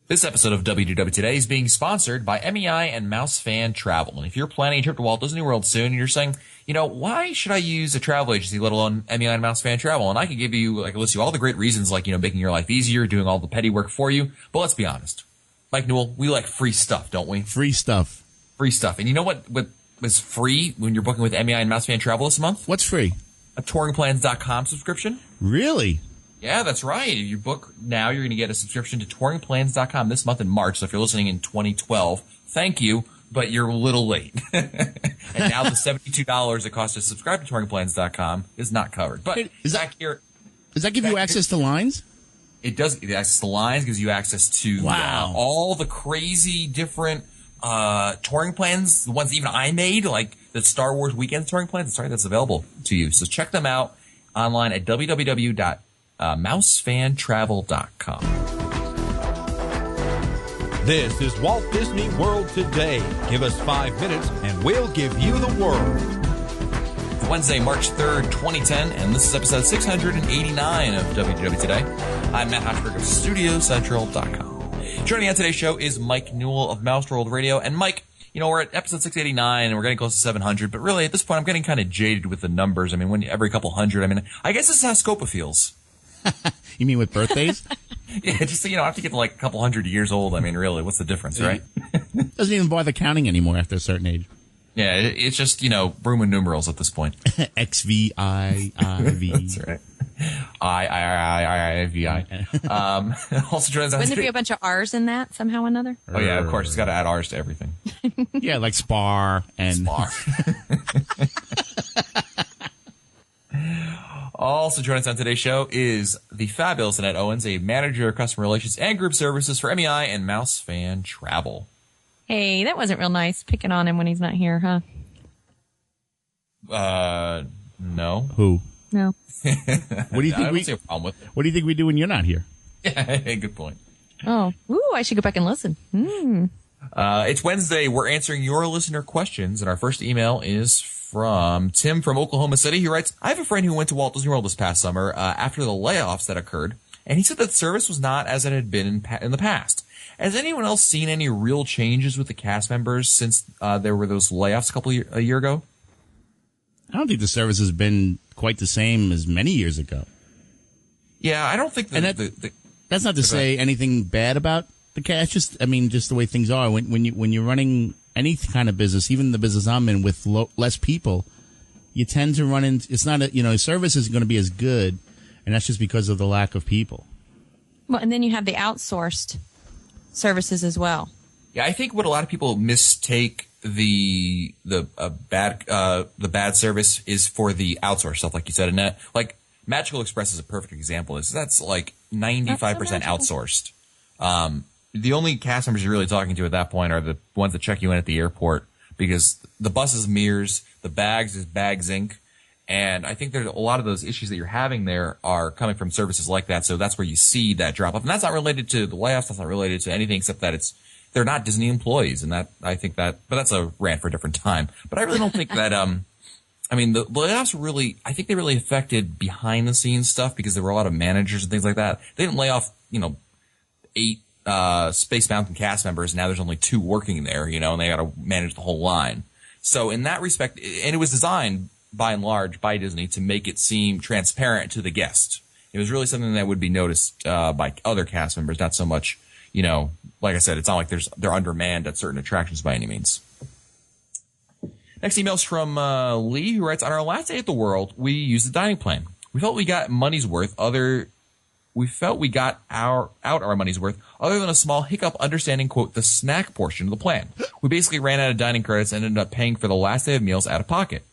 This episode of WDW Today is being sponsored by MEI and Mouse Fan Travel. And if you're planning a trip to Walt Disney World soon and you're saying, why should I use a travel agency, let alone MEI and Mouse Fan Travel? And I can give you, list you all the great reasons, making your life easier, doing all the petty work for you. But let's be honest. Mike Newell, we like free stuff, don't we? Free stuff. Free stuff. And you know what was free when you're booking with MEI and Mouse Fan Travel this month? What's free? A touringplans.com subscription. Really? Yeah, that's right. If you book now, you're going to get a subscription to touringplans.com this month in March. So if you're listening in 2012, thank you, but you're a little late. And now the $72 it costs to subscribe to touringplans.com is not covered. But does that give you access to lines? It does. It access to lines, gives you access to all the crazy different touring plans, the ones even I made, like the Star Wars weekend touring plans. That's available to you. So check them out online at www.mousefantravel.com. This is Walt Disney World Today. Give us 5 minutes and we'll give you the world. Wednesday, March 3rd, 2010, and this is episode 689 of WDW Today. I'm Matt Hochberg of StudioCentral.com. Joining on today's show is Mike Newell of Mouse World Radio. And Mike, we're at episode 689 and we're getting close to 700, but really at this point I'm getting kind of jaded with the numbers. When every couple hundred, I guess this is how Scopa feels. You mean with birthdays? Yeah, just I have to get to a couple hundred years old. Really, what's the difference, right? Doesn't even bother counting anymore after a certain age. Yeah, it's just, Roman numerals at this point. XVIIV. That's right. I. Also joins us. Wouldn't there be a bunch of R's in that somehow or another? Oh, yeah, of course. It's got to add R's to everything. Yeah, like Spar and... Spar. Also joining us on today's show is the fabulous Annette Owens, a manager of customer relations and group services for MEI and Mouse Fan Travel. Hey, that wasn't real nice, picking on him when he's not here, huh? No. Who? No. What do you think? I don't see a problem with it. What do you think we do when you're not here? Yeah, good point. Oh, I should go back and listen. It's Wednesday. We're answering your listener questions, and our first email is from Tim from Oklahoma City. He writes, I have a friend who went to Walt Disney World this past summer after the layoffs that occurred, and he said that the service was not as it had been in the past. Has anyone else seen any real changes with the cast members since there were those layoffs a year ago? I don't think the service has been quite the same as many years ago. Yeah, I don't think that. That's not to say anything bad about the cast. Just the way things are. When you're running any kind of business, even the business I'm in, with less people, you tend to run into. It's not service isn't going to be as good, and that's just because of the lack of people. Well, and then you have the outsourced services as well. Yeah, I think what a lot of people mistake the bad service is for the outsourced stuff, like you said, Annette. Like Magical Express is a perfect example. That's like 95% outsourced. The only cast members you're really talking to at that point are the ones that check you in at the airport, because the bus is Mears, the bags is Bags Inc., and I think there's a lot of those issues that you're having there are coming from services like that. So that's where you see that drop off, and that's not related to the layoffs. That's not related to anything except that they're not Disney employees, and but that's a rant for a different time. But I really don't think that. The layoffs I think they really affected behind the scenes stuff, because there were a lot of managers and things like that. They didn't lay off 8 Space Mountain cast members. Now there's only 2 working there, and they got to manage the whole line. So in that respect, and it was designed by and large by Disney to make it seem transparent to the guest. It was really something that would be noticed by other cast members, not so much, like I said, it's not like they're undermanned at certain attractions by any means. Next email is from Lee, who writes, on our last day at the World, we used the dining plan. We felt we got money's worth. We felt we got out our money's worth, other than a small hiccup understanding, quote, the snack portion of the plan. We basically ran out of dining credits and ended up paying for the last day of meals out of pocket.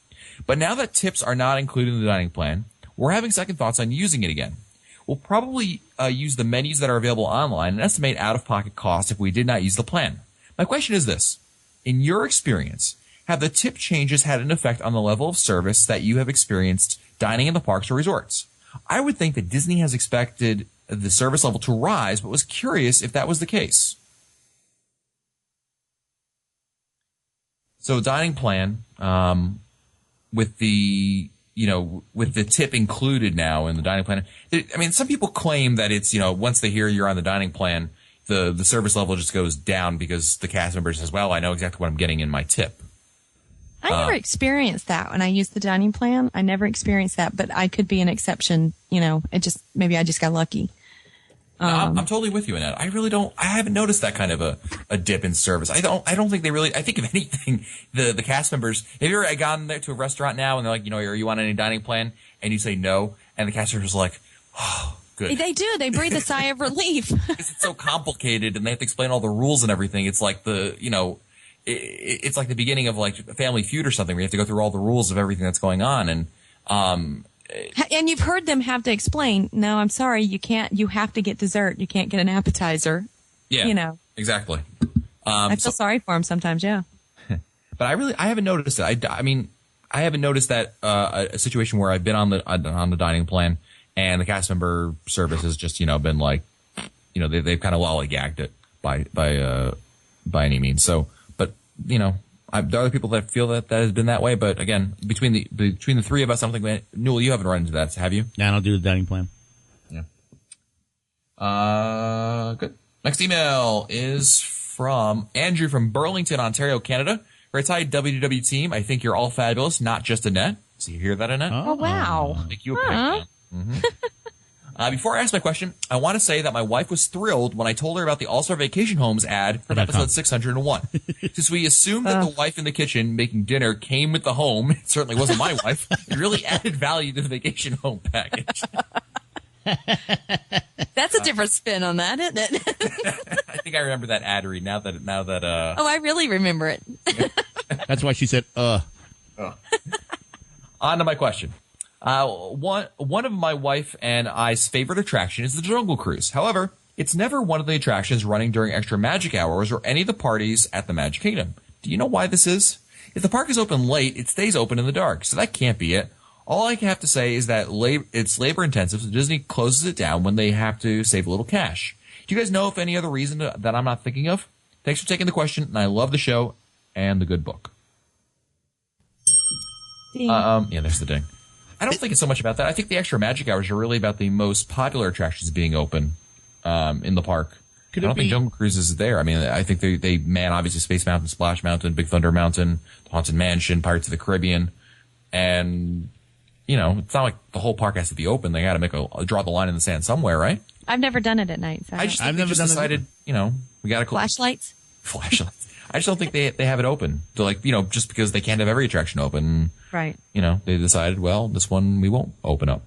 But now that tips are not included in the dining plan, we're having second thoughts on using it again. We'll probably use the menus that are available online and estimate out-of-pocket costs if we did not use the plan. My question is this. In your experience, have the tip changes had an effect on the level of service that you have experienced dining in the parks or resorts? I would think that Disney has expected the service level to rise, but was curious if that was the case. So dining plan, with the tip included now in the dining plan. I mean, some people claim that it's, once they hear you're on the dining plan, the service level just goes down because the cast member says, well, I know exactly what I'm getting in my tip. I never experienced that when I used the dining plan. I never experienced that, but I could be an exception. Maybe I just got lucky. I'm totally with you in that. I really don't. I haven't noticed that kind of a dip in service. I don't think they really. I think if anything, the cast members. Have you ever gone there to a restaurant now and they're like, are you on any dining plan? And you say no, and the cast members are like, oh, good. They do. They breathe a sigh of relief. Because it's so complicated and they have to explain all the rules and everything. It's like it's like the beginning of like Family Feud or something where you have to go through all the rules of everything that's going on. And you've heard them have to explain, no, I'm sorry, you can't, you have to get dessert. You can't get an appetizer. Yeah. Exactly. I feel sorry for them sometimes. Yeah. But I haven't noticed it. I haven't noticed that, a situation where I've been on the dining plan and the cast member service has just, been like, they've kind of lollygagged it by any means. So, but, there are other people that feel that has been that way. But again, between the three of us, I don't think Newell, you haven't run into that, have you? Yeah, I don't do the dining plan. Yeah. Good. Next email is from Andrew from Burlington, Ontario, Canada. Writes, hi, WDW team. I think you're all fabulous, not just Annette. So you hear that, Annette? Oh, wow. Make you a pick, mm-hmm. Before I ask my question, I want to say that my wife was thrilled when I told her about the All-Star Vacation Homes ad from episode 601. Since we assumed that the wife in the kitchen making dinner came with the home, it certainly wasn't my wife, it really added value to the vacation home package. That's a different spin on that, isn't it? I think I remember that ad read now that Oh, I really remember it. That's why she said, On to my question. One of my wife and I's favorite attraction is the Jungle Cruise. However, it's never one of the attractions running during extra magic hours or any of the parties at the Magic Kingdom. Do you know why this is? If the park is open late, it stays open in the dark, so that can't be it. All I have to say is that it's labor intensive, so Disney closes it down when they have to save a little cash. Do you guys know of any other reason that I'm not thinking of? Thanks for taking the question, and I love the show and the good book. Ding. Yeah, there's the ding. I don't think it's so much about that. I think the extra magic hours are really about the most popular attractions being open in the park. I don't think Jungle Cruise is there. I mean, I think they man, obviously Space Mountain, Splash Mountain, Big Thunder Mountain, Haunted Mansion, Pirates of the Caribbean, and it's not like the whole park has to be open. They got to draw the line in the sand somewhere, right? I've never done it at night. So I just think they just decided, we got to flashlights. I just don't think they have it open. They're like, just because they can't have every attraction open. Right. They decided, well, this one we won't open up.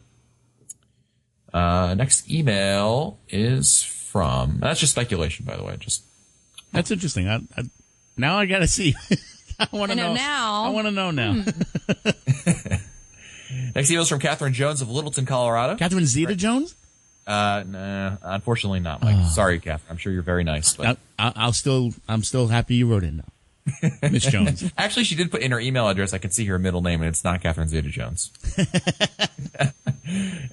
Next email is from, that's just speculation, by the way. That's interesting. Now I got to see. I want to know now. I want to know now. Next email is from Catherine Jones of Littleton, Colorado. Catherine Zeta-Jones? Nah, unfortunately not, Mike. Sorry, Catherine. I'm sure you're very nice. But I'm still happy you wrote in, though. Miss Jones. Actually, she did put in her email address. I can see her middle name, and it's not Catherine Zeta-Jones.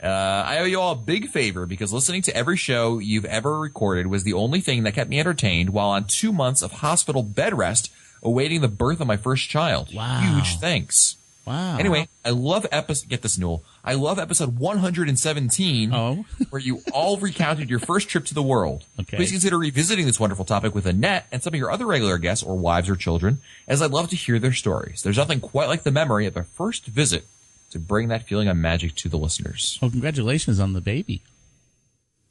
I owe you all a big favor because listening to every show you've ever recorded was the only thing that kept me entertained while on 2 months of hospital bed rest awaiting the birth of my first child. Wow. Huge thanks. Wow. Anyway, I love get this, Newell. I love episode 117, where you all recounted your first trip to the world. Okay. Please consider revisiting this wonderful topic with Annette and some of your other regular guests or wives or children, as I'd love to hear their stories. There's nothing quite like the memory of their first visit to bring that feeling of magic to the listeners. Well, congratulations on the baby.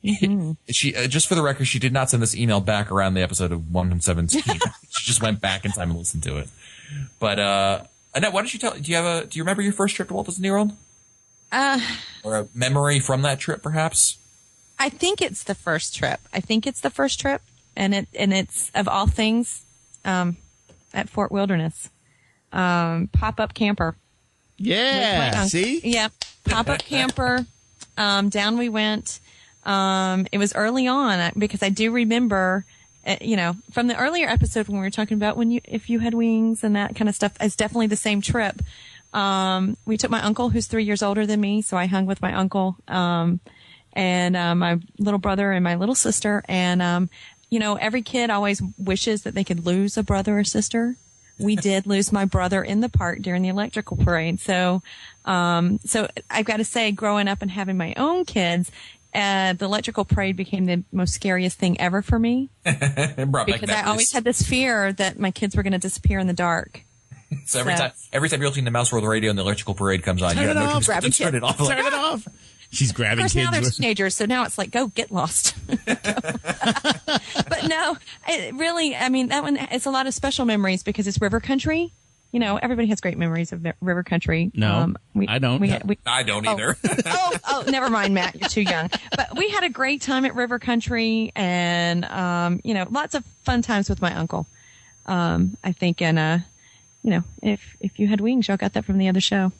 Mm-hmm. She, just for the record, she did not send this email back around the episode of 117. She just went back in time and listened to it. But Annette, why don't you tell? Do you remember your first trip to Walt Disney World? Or a memory from that trip, perhaps? I think it's the first trip. And it's of all things, at Fort Wilderness, pop-up camper. Yeah. See? Yeah. Pop-up camper. Down we went. It was early on because I do remember, from the earlier episode when we were talking about if you had wings and that kind of stuff, it's definitely the same trip. We took my uncle who's 3 years older than me. So I hung with my uncle, and my little brother and my little sister. And, every kid always wishes that they could lose a brother or sister. We did lose my brother in the park during the electrical parade. So I've got to say, growing up and having my own kids, the electrical parade became the most scariest thing ever for me It brought back because I memories. always had this fear that my kids were going to disappear in the dark. So every time you're listening to Mouse World Radio and the electrical parade comes on, Turn you it have no off, choice but to grab a turn it off. Turn it off. She's Of grabbing course, now they're kids. teenagers, so now it's like, go get lost. But no, it really, I mean, that one, it's a lot of special memories because it's river country. You know, everybody has great memories of river country. No, I don't. I don't either. Never mind, Matt. You're too young. But we had a great time at River Country, and you know, lots of fun times with my uncle. I think, and you know, if you had wings, y'all got that from the other show.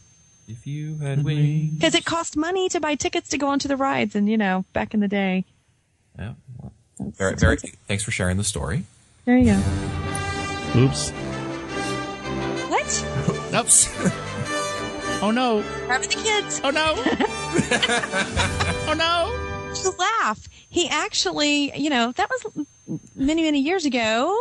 If you had wings. Because it cost money to buy tickets to go onto the rides, and you know, back in the day. Yeah, well, very. Thanks for sharing the story. There you go. Oops. What? Oops. Oh no. Grabbing the kids. Oh no. Oh no. To laugh. He actually, you know, that was many years ago.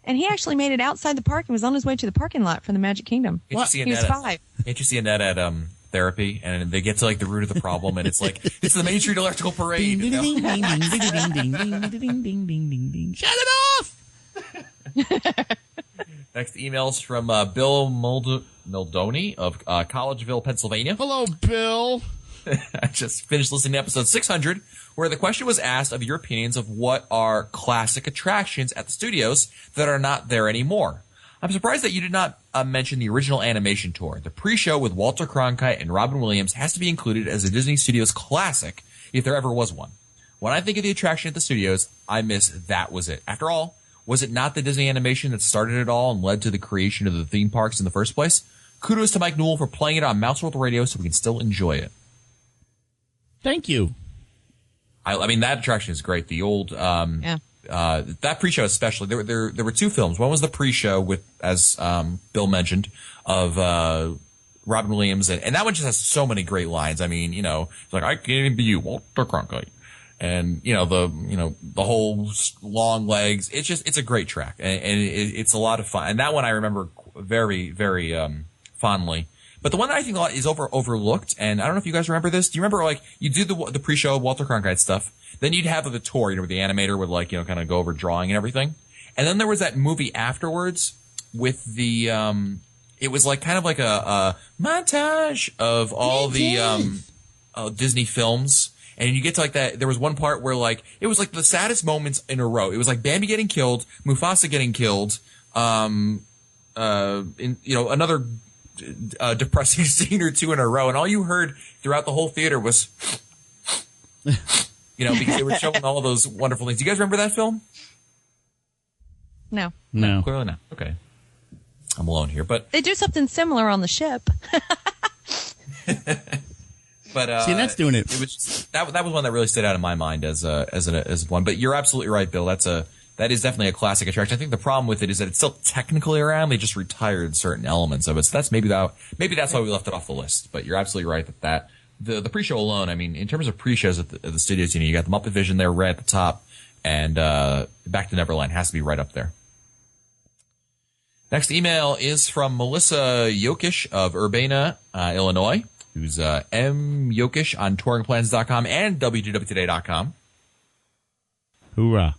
And he actually made it outside the park and was on his way to the parking lot from the Magic Kingdom. Can't you see He was 5. Can't you see Annette at therapy, and they get to like the root of the problem, and it's like it's the Main Street Electrical Parade. Ding, You know? ding, ding, ding, ding, ding, ding, ding, ding, ding, ding, ding, ding. Shut it off. Next email's from Bill Mildoni of Collegeville, Pennsylvania. Hello, Bill. I just finished listening to episode 600, where the question was asked of your opinions of what are classic attractions at the studios that are not there anymore. I'm surprised that you did not mention the original animation tour. The pre-show with Walter Cronkite and Robin Williams has to be included as a Disney Studios classic if there ever was one. When I think of the attraction at the studios, I miss That Was It. After all, was it not the Disney animation that started it all and led to the creation of the theme parks in the first place? Kudos to Mike Newell for playing it on Mouse World Radio so we can still enjoy it. Thank you. I mean, that attraction is great. The old, that pre-show especially. There were 2 films. One was the pre-show with, as Bill mentioned, of Robin Williams, and that one just has so many great lines. I mean, you know, it's like I can't be you, Walter Cronkite, and you know the whole long legs. It's a great track, and it's a lot of fun. And that one I remember very fondly. But the one that I think a lot is overlooked, and I don't know if you guys remember this. Do you remember, like, you do the pre-show Walter Cronkite stuff, then you'd have the tour, you know, where the animator would, like, you know, kind of go over drawing and everything. And then there was that movie afterwards with the, it was like kind of like a montage of all the Disney films. And you get to like that, there was one part where like, it was like the saddest moments in a row. It was like Bambi getting killed, Mufasa getting killed, another depressing scene or 2 in a row, and all you heard throughout the whole theater was, you know, because they were showing all those wonderful things. Do you guys remember that film? No. Clearly not. Okay, I'm alone here, but They do something similar on the ship. but See, that's doing it. It was that was one that really stood out in my mind as one. But you're absolutely right, Bill. That is definitely a classic attraction. I think the problem with it is that it's still technically around. They just retired certain elements of it. So that's maybe that's why we left it off the list. But you're absolutely right that the pre-show alone, I mean, in terms of pre-shows at the studios, you know, you got the Muppet Vision there right at the top, and Back to Neverland has to be right up there. Next email is from Melissa Yokish of Urbana, Illinois, who's M. Yokish on touringplans.com and WDWtoday.com. Hoorah.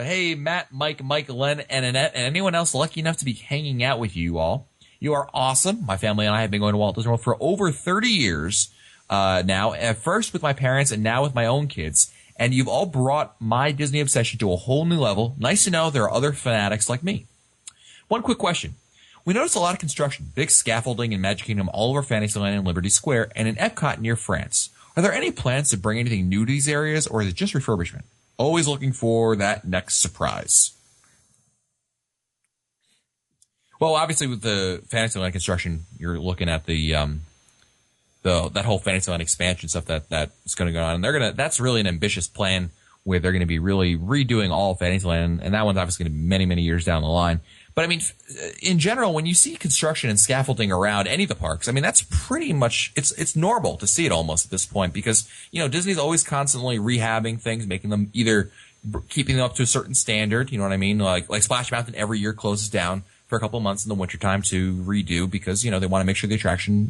Hey, Matt, Mike, Len, and Annette, and anyone else lucky enough to be hanging out with you all. You are awesome. My family and I have been going to Walt Disney World for over 30 years now, at first with my parents and now with my own kids. And you've all brought my Disney obsession to a whole new level. Nice to know there are other fanatics like me. One quick question. We noticed a lot of construction, big scaffolding in Magic Kingdom all over Fantasyland and Liberty Square, and in Epcot near France. Are there any plans to bring anything new to these areas, or is it just refurbishment? Always looking for that next surprise. Well, obviously with the Fantasyland construction, you're looking at that whole Fantasyland expansion stuff that's going to go on. And that's really an ambitious plan where they're going to be really redoing all of Fantasyland, and that one's obviously going to be many, many years down the line. But I mean, in general, when you see construction and scaffolding around any of the parks, I mean, that's pretty much, it's normal to see it almost at this point because, you know, Disney's always constantly rehabbing things, making them either keeping them up to a certain standard, you know what I mean? Like Splash Mountain every year closes down for a couple of months in the wintertime to redo because, they want to make sure the attraction,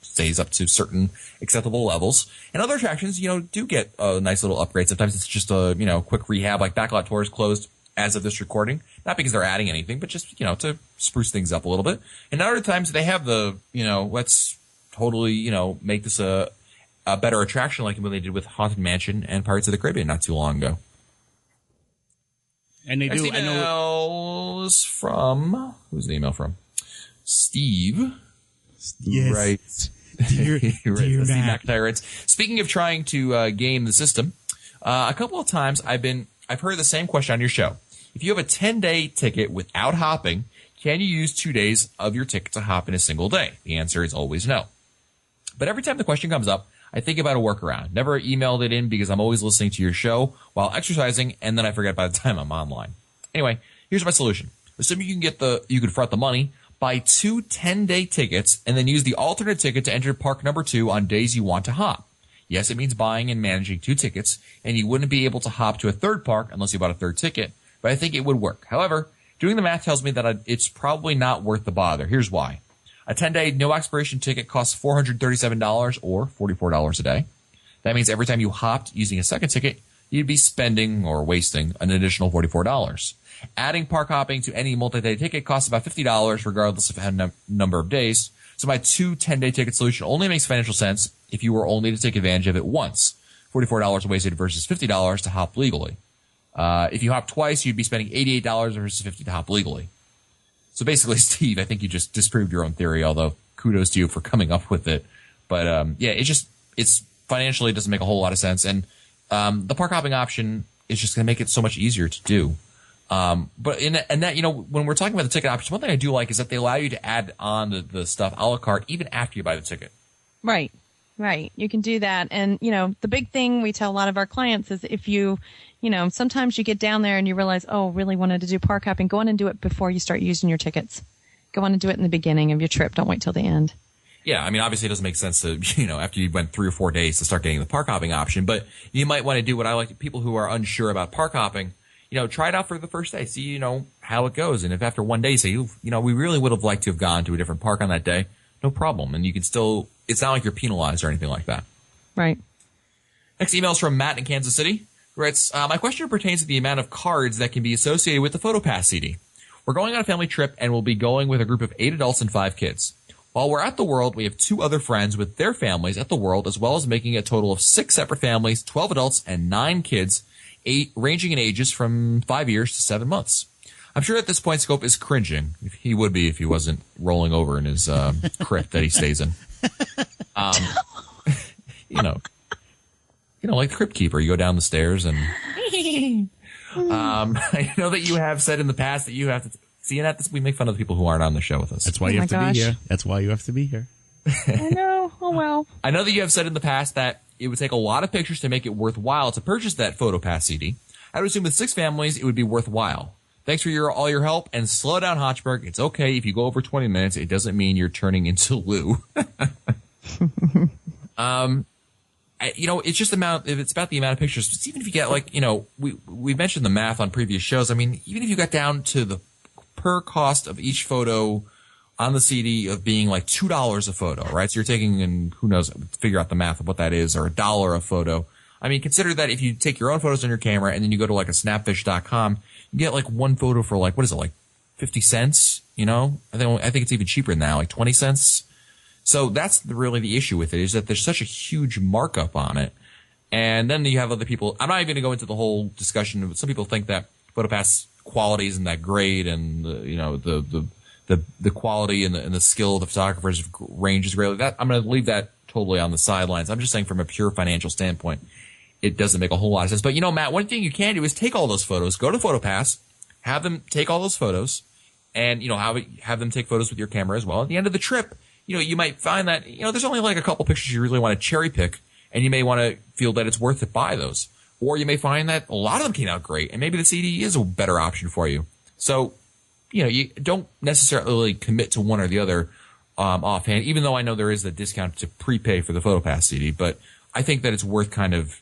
stays up to certain acceptable levels. And other attractions, do get a nice little upgrade. Sometimes it's just a, quick rehab, like Backlot Tour is closed as of this recording. Not because they're adding anything, but just, to spruce things up a little bit. And other times they have the, let's totally, make this a better attraction like what they did with Haunted Mansion and Pirates of the Caribbean not too long ago. And they Next do. email is from, who's the email from? Steve. Yes. Right. Dear, Right. dear Steve Matt. McIntyre writes, speaking of trying to game the system, a couple of times I've heard the same question on your show. If you have a 10-day ticket without hopping, can you use 2 days of your ticket to hop in a single day? The answer is always no. But every time the question comes up, I think about a workaround. Never emailed it in because I'm always listening to your show while exercising, and then I forget by the time I'm online. Anyway, here's my solution. Assuming you can front the money, buy 2 10-day tickets, and then use the alternate ticket to enter park number 2 on days you want to hop. Yes, it means buying and managing 2 tickets, and you wouldn't be able to hop to a third park unless you bought a third ticket, but I think it would work. However, doing the math tells me that it's probably not worth the bother. Here's why. A 10-day no expiration ticket costs $437 or $44 a day. That means every time you hopped using a second ticket, you'd be spending or wasting an additional $44. Adding park hopping to any multi-day ticket costs about $50 regardless of number of days. So my 2 10-day ticket solution only makes financial sense if you were only to take advantage of it once. $44 wasted versus $50 to hop legally. If you hop twice, you'd be spending $88 versus $50 to hop legally. So basically, Steve, I think you just disproved your own theory, although kudos to you for coming up with it. But yeah, it's financially doesn't make a whole lot of sense. And the park hopping option is just going to make it so much easier to do. But when we're talking about the ticket options, one thing I do like is that they allow you to add on the stuff a la carte even after you buy the ticket. Right. You can do that. And, the big thing we tell a lot of our clients is if you, sometimes you get down there and you realize, oh, really wanted to do park hopping, go on and do it before you start using your tickets. Go on and do it in the beginning of your trip. Don't wait till the end. Yeah, I mean, obviously it doesn't make sense to, after you went 3 or 4 days to start getting the park hopping option, but you might want to do what I like to people who are unsure about park hopping, try it out for the first day, see, how it goes. And if after 1 day you say, we really would have liked to have gone to a different park on that day, no problem. And you can still, it's not like you're penalized or anything like that. Right. Next email is from Matt in Kansas City. Who writes, my question pertains to the amount of cards that can be associated with the PhotoPass CD. We're going on a family trip and we'll be going with a group of 8 adults and 5 kids. While we're at the World, we have 2 other friends with their families at the World, as well as making a total of 6 separate families, 12 adults, and 9 kids, 8 ranging in ages from 5 years to 7 months. I'm sure at this point Scope is cringing. He would be if he wasn't rolling over in his crypt that he stays in. Like the Crypt Keeper, you go down the stairs and I know that you have said in the past that you have to see that we make fun of the people who aren't on the show with us. That's why you have to be here. That's why you have to be here. I know. Oh, well. I know that you have said in the past that it would take a lot of pictures to make it worthwhile to purchase that PhotoPass CD. I would assume with 6 families, it would be worthwhile. Thanks for all your help, and slow down, Hotchberg. It's okay if you go over 20 minutes. It doesn't mean you're turning into Lou. It's just it's about the amount of pictures. But even if you get we mentioned the math on previous shows. I mean, even if you got down to the per cost of each photo on the CD of being like $2 a photo, right? So you're taking, and who knows, figure out the math of what that is, or $1 a photo. I mean, consider that if you take your own photos on your camera and then you go to like a snapfish.com, you get like one photo for like, what is it, like 50 cents? I think it's even cheaper now, like 20 cents. So that's really the issue with it, is that there's such a huge markup on it. And then you have other people. I'm not even going to go into the whole discussion. Some people think that PhotoPass quality isn't that great, and the quality and the skill of the photographer's range is really that. I'm going to leave that totally on the sidelines. I'm just saying from a pure financial standpoint, it doesn't make a whole lot of sense. But Matt, one thing you can do is take all those photos, go to PhotoPass, have them take all those photos, and have them take photos with your camera as well. At the end of the trip, you might find that there's only like a couple pictures you really want to cherry pick, and you may want to feel that it's worth to buy those. Or you may find that a lot of them came out great, and maybe the CD is a better option for you. So, you don't necessarily commit to one or the other offhand, even though I know there is a discount to prepay for the PhotoPass CD. But I think that it's worth kind of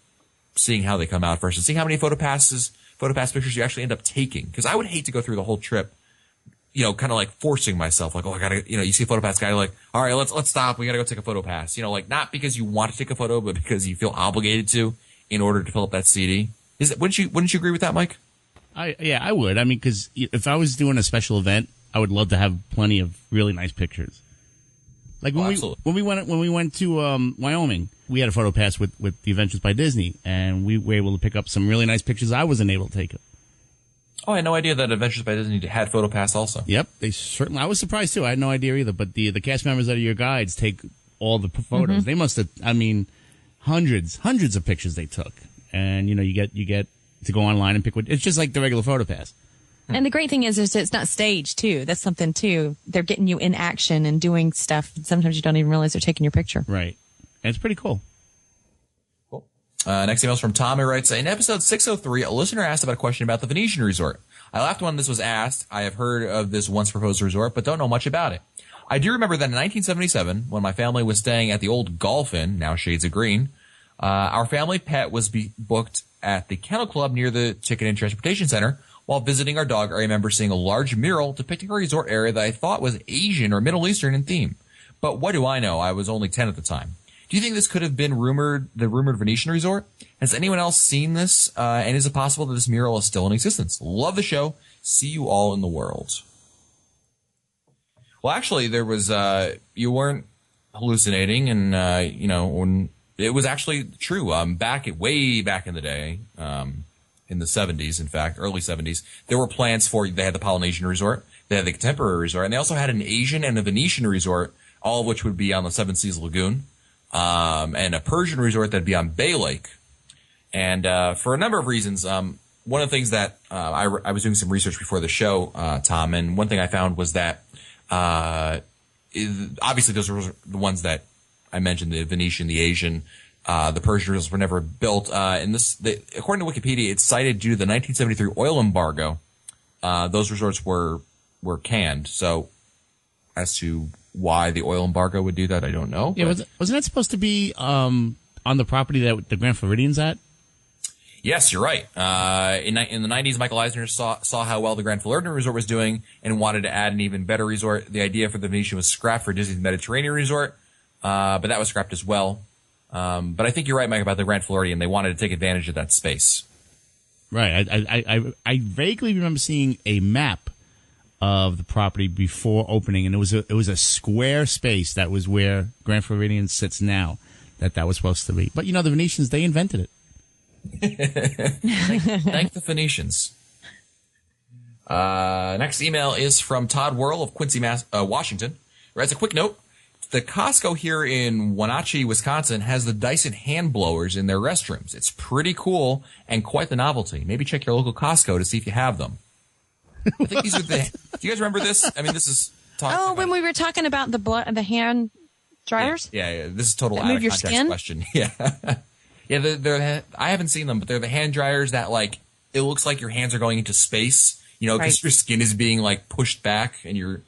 seeing how they come out first and seeing how many PhotoPass pictures you actually end up taking. Because I would hate to go through the whole trip kind of like forcing myself, like, oh, I gotta, you see a PhotoPass guy, like, all right, let's stop. We gotta go take a PhotoPass. Like not because you want to take a photo, but because you feel obligated to in order to fill up that CD. Wouldn't you agree with that, Mike? I would. I mean, because if I was doing a special event, I would love to have plenty of really nice pictures. Like when we went to Wyoming, we had a PhotoPass with the Adventures by Disney, and we were able to pick up some really nice pictures I wasn't able to take. Oh, I had no idea that Adventures by Disney had PhotoPass also. Yep, they certainly. I was surprised too. I had no idea either. But the cast members that are your guides take all the photos. Mm-hmm. They must have. I mean, hundreds of pictures they took, and you get to go online and pick what. It's just like the regular PhotoPass. And the great thing is it's not staged too. That's something too. They're getting you in action and doing stuff. Sometimes you don't even realize they're taking your picture. Right, and it's pretty cool. Next email is from Tom, who writes, in episode 603, a listener asked about a question about the Venetian Resort. I laughed when this was asked. I have heard of this once proposed resort, but don't know much about it. I do remember that in 1977, when my family was staying at the old Golf Inn, now Shades of Green, our family pet was booked at the Kennel Club near the Ticket and Transportation Center. While visiting our dog, I remember seeing a large mural depicting a resort area that I thought was Asian or Middle Eastern in theme. But what do I know? I was only 10 at the time. Do you think this could have been the rumored Venetian Resort? Has anyone else seen this? And is it possible that this mural is still in existence? Love the show. See you all in the world. Well, actually, there was you weren't hallucinating, and when it was actually true. Way back in the day, in the 70s, in fact, early 70s, there were plans for. They had the Polynesian Resort, they had the Contemporary Resort, and they also had an Asian and a Venetian Resort, all of which would be on the Seven Seas Lagoon. And a Persian resort that'd be on Bay Lake. And for a number of reasons, one of the things that I was doing some research before the show, Tom, and one thing I found was that obviously those were the ones that I mentioned, the Venetian, the Asian, the Persian resorts were never built. And according to Wikipedia, it's cited due to the 1973 oil embargo. Those resorts were canned. So as to why the oil embargo would do that, I don't know. Yeah, wasn't that supposed to be on the property that the Grand Floridian's at? Yes, you're right. In the 90s, Michael Eisner saw how well the Grand Floridian Resort was doing and wanted to add an even better resort. The idea for the Venetian was scrapped for Disney's Mediterranean Resort, but that was scrapped as well. But I think you're right, Mike, about the Grand Floridian. They wanted to take advantage of that space. Right. I vaguely remember seeing a map of the property before opening, and it was a square space that was where Grand Floridian sits now. That was supposed to be, but the Venetians, they invented it. Thank the Phoenicians. Next email is from Todd Whirl of Quincy, Washington. Writes a quick note: the Costco here in Wenatchee, Wisconsin, has the Dyson hand blowers in their restrooms. It's pretty cool and quite the novelty. Maybe check your local Costco to see if you have them. I think these are do you guys remember this? I mean, this is when we were talking about the hand dryers? Yeah. This is total that out move of your context skin? question. Yeah. Yeah, they're I haven't seen them, but they're the hand dryers that, like, it looks like your hands are going into space, because Right. your skin is being, like, pushed back and you're,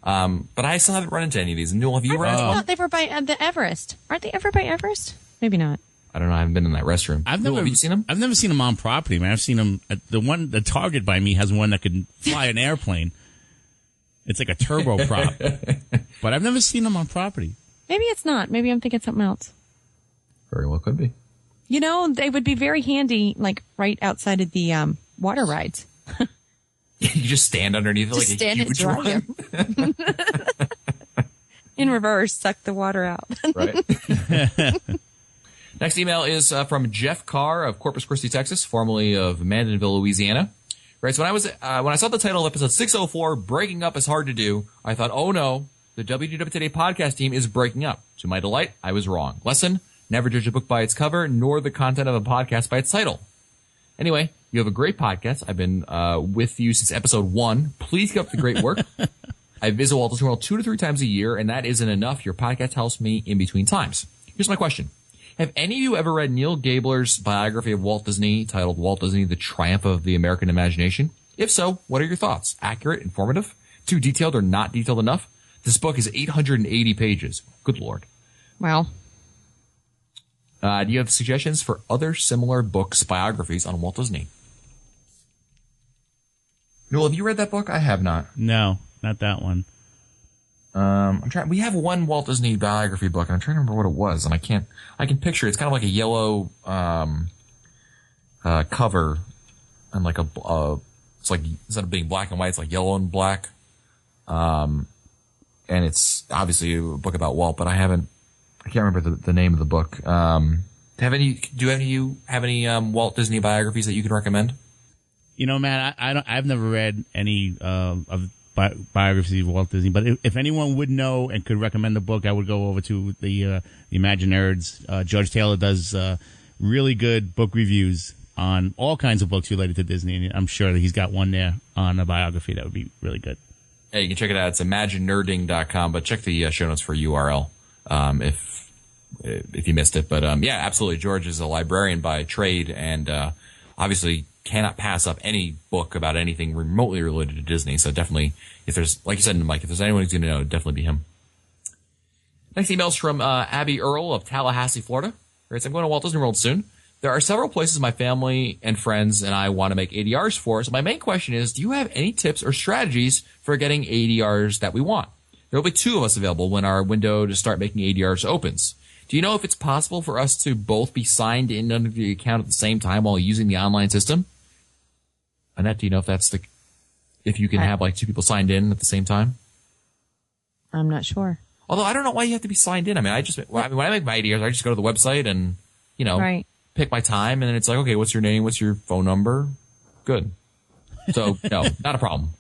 but I still haven't run into any of these. Newell, have you run into I one? thought they were by the Everest. Aren't they ever by Everest? Maybe not. I don't know. I haven't been in that restroom. Newell, have you seen them? I've never seen them on property, man. I've seen them. The Target by me has one that could fly an airplane. It's like a turboprop, but I've never seen them on property. Maybe it's not. Maybe I'm thinking something else. Very well could be. They would be very handy, like right outside of the water rides. You just stand underneath it like Just a stand and huge dry one. them. In reverse, suck the water out. Right. Next email is from Jeff Carr of Corpus Christi, Texas, formerly of Mandeville, Louisiana. Right. So when I saw the title of episode 604, "Breaking Up is Hard to Do," I thought, oh no, the WDW Today podcast team is breaking up. To my delight, I was wrong. Lesson: never judge a book by its cover, nor the content of a podcast by its title. Anyway, you have a great podcast. I've been with you since episode 1. Please keep up the great work. I visit Walt Disney World 2 to 3 times a year, and that isn't enough. Your podcast helps me in between times. Here's my question. Have any of you ever read Neil Gabler's biography of Walt Disney titled Walt Disney, The Triumph of the American Imagination? If so, what are your thoughts? Accurate? Informative? Too detailed or not detailed enough? This book is 880 pages. Good Lord. Wow. Do you have suggestions for other similar books, biographies on Walt Disney? Noel, have you read that book? I have not. No, not that one. I'm trying. We have one Walt Disney biography book, and I'm trying to remember what it was, and I can picture it. It's kind of like a yellow cover, and like it's like instead of being black and white, it's like yellow and black. And it's obviously a book about Walt, but I can't remember the name of the book. Do any of you have any Walt Disney biographies that you can recommend? You know, Matt, I've never read any of biographies of Walt Disney, but if anyone would know and could recommend a book, I would go over to the Imaginerds. George Taylor does really good book reviews on all kinds of books related to Disney, and I'm sure that he's got one there on a biography that would be really good. Yeah, you can check it out. It's imaginerding.com, but check the show notes for URL if you missed it. But yeah, absolutely. George is a librarian by trade, and obviously cannot pass up any book about anything remotely related to Disney. So definitely, if there's, like you said, Mike, if there's anyone who's going to know, it'd definitely be him. Next email's from Abby Earl of Tallahassee, Florida. Writes, I'm going to Walt Disney World soon. There are several places my family and friends and I want to make ADRs for. So my main question is, do you have any tips or strategies for getting ADRs that we want? There will be 2 of us available when our window to start making ADRs opens. Do you know if it's possible for us to both be signed in under the account at the same time while using the online system? Annette, do you know if you can have like 2 people signed in at the same time? I'm not sure. Although I don't know why you have to be signed in. I mean, when I make my ADRs, I just go to the website and, pick my time, and then it's like, okay, what's your name? What's your phone number? Good. So, no, not a problem.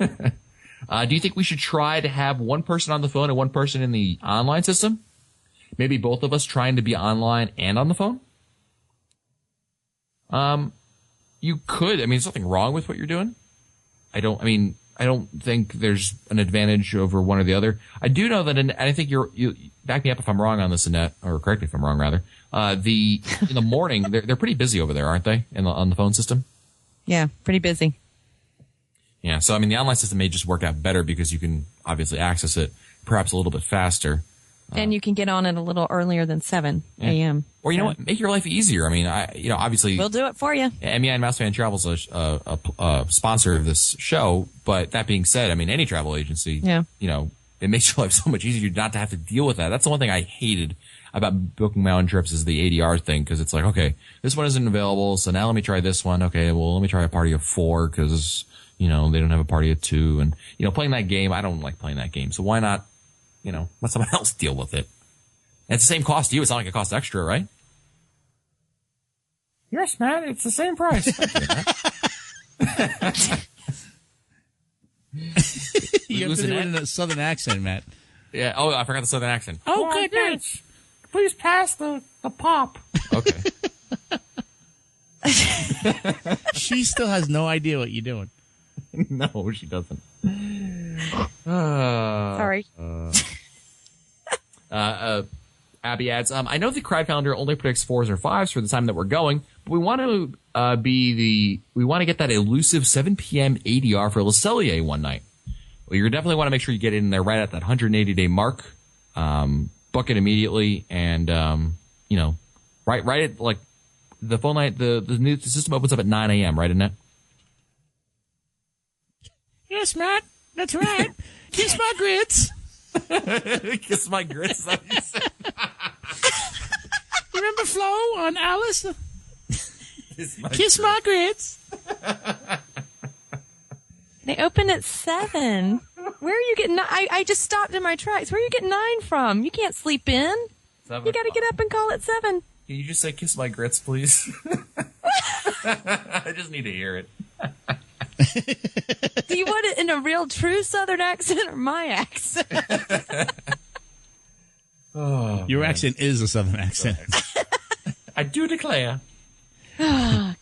Do you think we should try to have one person on the phone and one person in the online system? Maybe both of us trying to be online and on the phone? You could. I mean, there's nothing wrong with what you're doing. I don't think there's an advantage over one or the other. I do know that, and I think you back me up if I'm wrong on this, Annette, or correct me if I'm wrong, rather. In the morning, they're pretty busy over there, aren't they? On the phone system? Yeah, pretty busy. Yeah, so I mean, the online system may just work out better because you can obviously access it perhaps a little bit faster. And you can get on it a little earlier than 7 a.m. Or you know what? Make your life easier. I mean, obviously. We'll do it for you. MEI and Mouse Fan Travel is a sponsor of this show. But that being said, I mean, any travel agency, it makes your life so much easier not to have to deal with that. That's the one thing I hated about booking my own trips is the ADR thing, because it's like, okay, this one isn't available, so now let me try this one. Okay, well, let me try a party of 4 because, they don't have a party of 2. And, playing that game, I don't like playing that game. So why not, let someone else deal with it? And it's the same cost to you. It's not like it costs extra, right? Yes, Matt, it's the same price. You have to do it in a southern accent, Matt. Yeah. Oh, I forgot the southern accent. Oh, goodness. Please pass the pop. Okay. She still has no idea what you're doing. No, she doesn't. Sorry. Abby adds, I know the crowd calendar only predicts 4s or 5s for the time that we're going, but we want to get that elusive 7 p.m. ADR for Le Cellier one night. Well, you definitely want to make sure you get in there right at that 180-day mark. Book it immediately, and right at like the phone line. The system opens up at 9 a.m. Right, Annette? Yes, Matt. That's right. Kiss my grits. Kiss my grits. Is that what you said? Remember Flo on Alice? Kiss my grits. They open at 7. Where are you getting? I just stopped in my tracks. Where are you getting 9 from? You can't sleep in. 7 you got to get up and call at 7. Can you just say "kiss my grits," please? I just need to hear it. Do you want it in a real, true Southern accent or my accent? Your accent is a Southern accent. I do declare.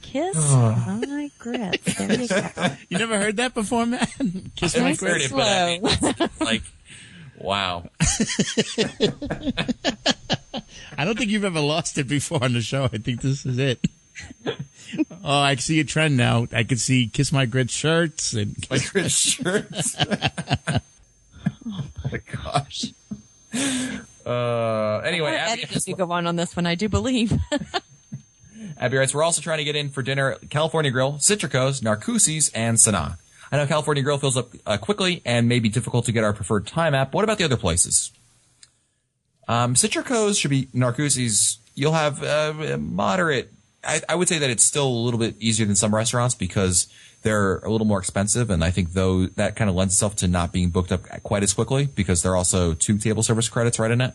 Kiss my grits. There you go. You never heard that before, man? Kiss my grits. But I mean, it's like, wow. I don't think you've ever lost it before on the show. I think this is it. Oh, I see a trend now. I can see Kiss My Grits shirts and my grits shirts. Oh my gosh. Anyway, Abby, you go on this one, I do believe. Abby writes, we're also trying to get in for dinner at California Grill, Citrico's, Narcoossee's, and Sanaa. I know California Grill fills up quickly and may be difficult to get our preferred time at. But what about the other places? Citrico's should be Narcoossee's. You'll have moderate. I would say that it's still a little bit easier than some restaurants because they're a little more expensive, and I think though that kind of lends itself to not being booked up quite as quickly because they're also 2 table service credits right in it.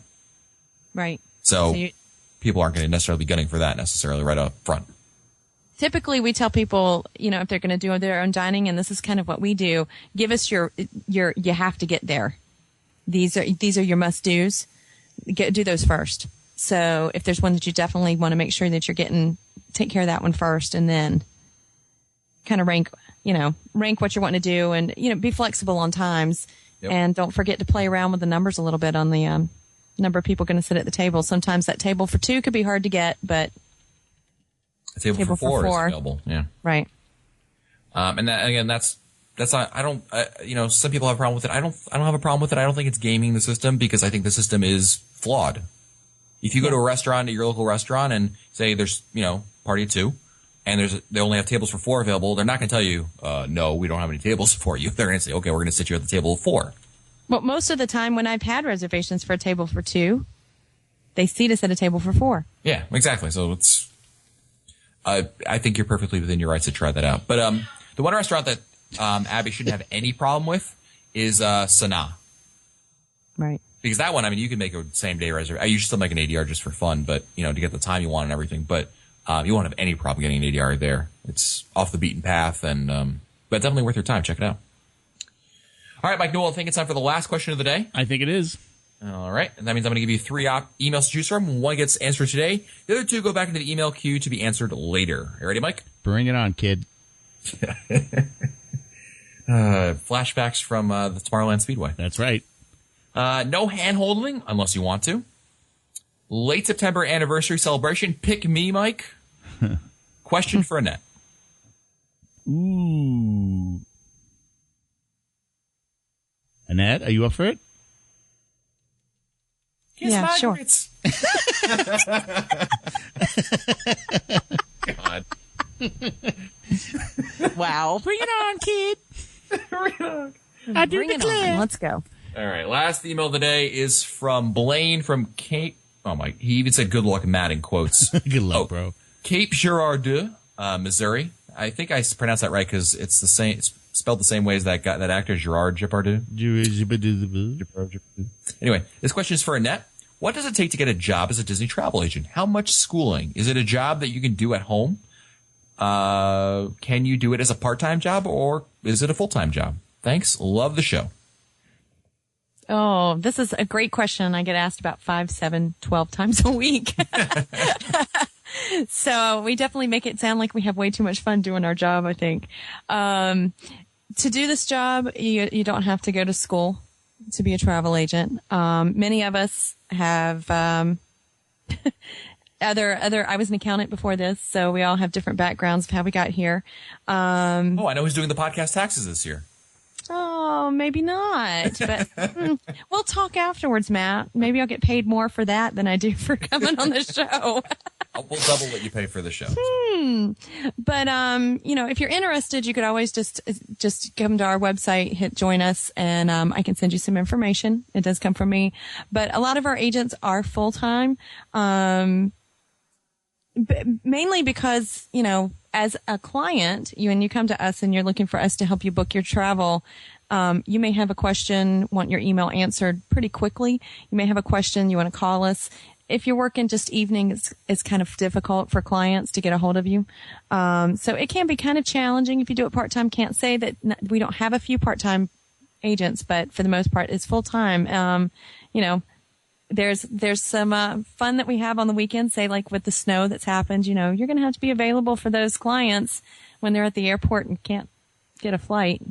Right. So people aren't going to necessarily be gunning for that necessarily right up front. Typically, we tell people, if they're going to do their own dining, and this is kind of what we do, give us your you have to get there. These are your must-dos. Do those first. So if there's one that you definitely want to make sure that you're take care of that one first, and then kind of rank what you're wanting to do, and, be flexible on times. Yep. And don't forget to play around with the numbers a little bit on the number of people going to sit at the table. Sometimes that table for 2 could be hard to get, but a table for 4 is available. Yeah. Right. And that, again, that's not, I don't, some people have a problem with it. I don't have a problem with it. I don't think it's gaming the system because I think the system is flawed. If you go to a restaurant, at your local restaurant, and say there's, party of 2, and they only have tables for 4 available, they're not going to tell you, no, we don't have any tables for you. They're going to say, okay, we're going to sit you at the table of 4. Well, most of the time when I've had reservations for a table for 2, they seat us at a table for 4. Yeah, exactly. So it's, I think you're perfectly within your rights to try that out. But the one restaurant that Abby shouldn't have any problem with is Sanaa. Right. Because that one, you can make a same-day reservation. I usually still make an ADR just for fun, but, to get the time you want and everything. But you won't have any problem getting an ADR there. It's off the beaten path, and but definitely worth your time. Check it out. All right, Mike Newell, I think it's time for the last question of the day. I think it is. All right. And that means I'm going to give you 3 emails to choose from. 1 gets answered today. The other 2 go back into the email queue to be answered later. You ready, Mike? Bring it on, kid. Flashbacks from the Tomorrowland Speedway. That's right. No hand-holding unless you want to. Late September anniversary celebration. Pick me, Mike. Question for Annette. Ooh. Annette, are you up for it? Yeah, sure. God. Wow. Bring it on, kid. Bring it on. I do Bring it declare. on. Let's go. All right. Last email of the day is from Blaine from Cape. Oh, my. He even said good luck, Matt, in quotes. Good luck, bro. Cape Girardeau, Missouri. I think I pronounced that right because it's the same. It's spelled the same way as that actor Gerard Depardieu. Anyway, this question is for Annette. What does it take to get a job as a Disney travel agent? How much schooling? Is it a job that you can do at home? Can you do it as a part-time job, or is it a full-time job? Thanks. Love the show. Oh, this is a great question. I get asked about 5, 7, 12 times a week. So we definitely make it sound like we have way too much fun doing our job, I think. To do this job, you don't have to go to school to be a travel agent. Many of us have I was an accountant before this, so we all have different backgrounds of how we got here. I know who's doing the podcast taxes this year. Oh, maybe not. But we'll talk afterwards, Matt. Maybe I'll get paid more for that than I do for coming on the show. We'll double what you pay for the show. But if you're interested, you could always just come to our website, hit join us, and I can send you some information. It does come from me. But a lot of our agents are full time. Mainly because, as a client, when you come to us and you're looking for us to help you book your travel, you may have a question, want your email answered pretty quickly. You may have a question, you want to call us. If you're working just evenings, it's kind of difficult for clients to get a hold of you. So it can be kind of challenging if you do it part-time. Can't say that we don't have a few part-time agents, but for the most part, it's full-time. There's some fun that we have on the weekends, say like with the snow that's happened, you're going to have to be available for those clients when they're at the airport and can't get a flight.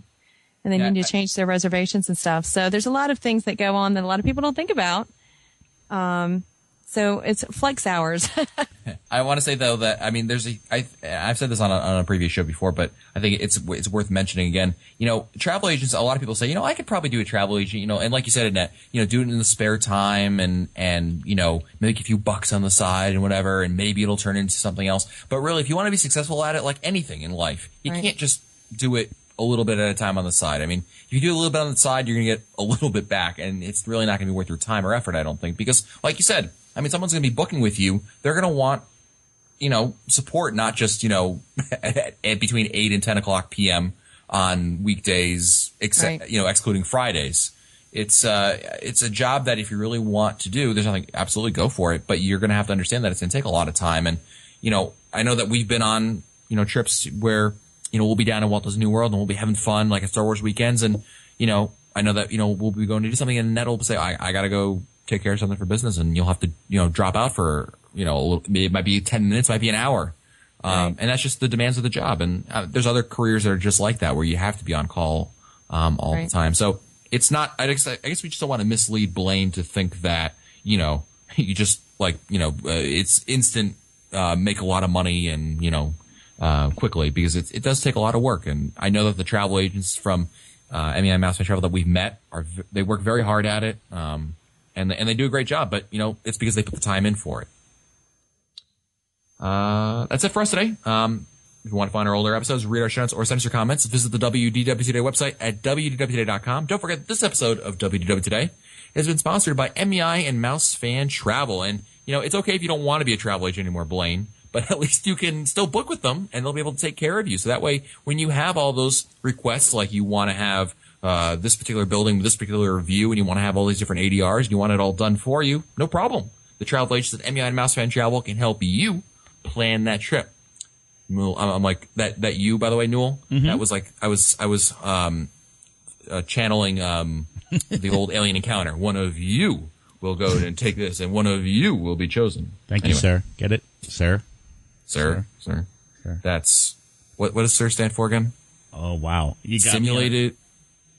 And then you need to change their reservations and stuff. So there's a lot of things that go on that a lot of people don't think about. So it's flex hours. I want to say though that I've said this on a previous show before, but I think it's worth mentioning again. Travel agents. A lot of people say, I could probably do a travel agent. And like you said, Annette, do it in the spare time and make a few bucks on the side and whatever, and maybe it'll turn into something else. But really, if you want to be successful at it, like anything in life, you can't just do it a little bit at a time on the side. I mean, if you do a little bit on the side, you're going to get a little bit back, and it's really not going to be worth your time or effort, I don't think, because like you said, I mean, someone's going to be booking with you. They're going to want, support, not just, at between 8 and 10 o'clock p.m. on weekdays, except, Right. Excluding Fridays. It's a job that if you really want to do, there's nothing, absolutely go for it, but you're going to have to understand that it's going to take a lot of time. And, I know that we've been on, trips where, we'll be down in Walt Disney World and we'll be having fun, like at Star Wars weekends. And, I know that, we'll be going to do something, and Ned will say, I got to go take care of something for business, and you'll have to, drop out for, a little, it might be 10 minutes, might be an hour. And that's just the demands of the job. And there's other careers that are just like that, where you have to be on call all the time. So it's not, I guess we just don't want to mislead Blaine to think that, you just it's instant, make a lot of money and, quickly, because it does take a lot of work. And I know that the travel agents from MEI Mouse Fan Travel that we've met they work very hard at it. And they do a great job, but it's because they put the time in for it. That's it for us today. If you want to find our older episodes, read our show notes, or send us your comments, visit the WDW Today website at WDWtoday.com. Don't forget, this episode of WDW Today has been sponsored by MEI and Mouse Fan Travel. And, it's okay if you don't want to be a travel agent anymore, Blaine, but at least you can still book with them, and they'll be able to take care of you. So that way, when you have all those requests, like you want to have this particular building with this particular view, and you want to have all these different ADRs, and you want it all done for you, no problem. The travel agents at MEI and Mouse Fan Travel can help you plan that trip. I'm like that you, by the way, Newell. Mm-hmm. That was like I was channeling the old Alien Encounter. One of you will go and take this, and one of you will be chosen. Thank you, sir. Get it, sir? Sir. That's what does sir stand for again? Oh wow, you got simulated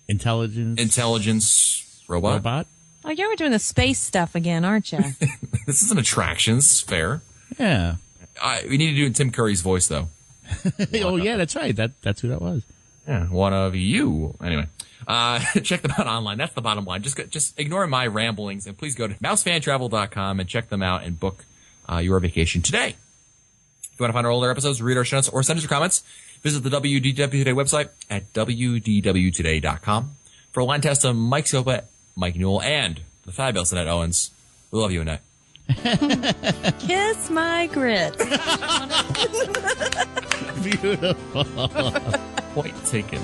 intelligence robot. Oh, yeah, we're doing the space stuff again, aren't you? This isn't attractions. Fair. Yeah. We need to do it in Tim Curry's voice, though. Oh, yeah, that's right. That's who that was. Yeah, one of you. Anyway, check them out online. That's the bottom line. Just ignore my ramblings, and please go to mousefantravel.com and check them out and book your vacation today. If you want to find our older episodes, read our show notes, or send us your comments, visit the WDW Today website at WDWtoday.com. For Line Testa, Mike Sopa, Mike Newell, and the fabulous Annette Owens, we love you, Annette. Kiss my grits. Beautiful. Point taken.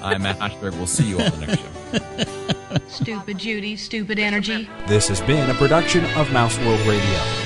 I'm Matt Ashberg. We'll see you all the next show. Stupid Judy, stupid energy. This has been a production of Mouse World Radio.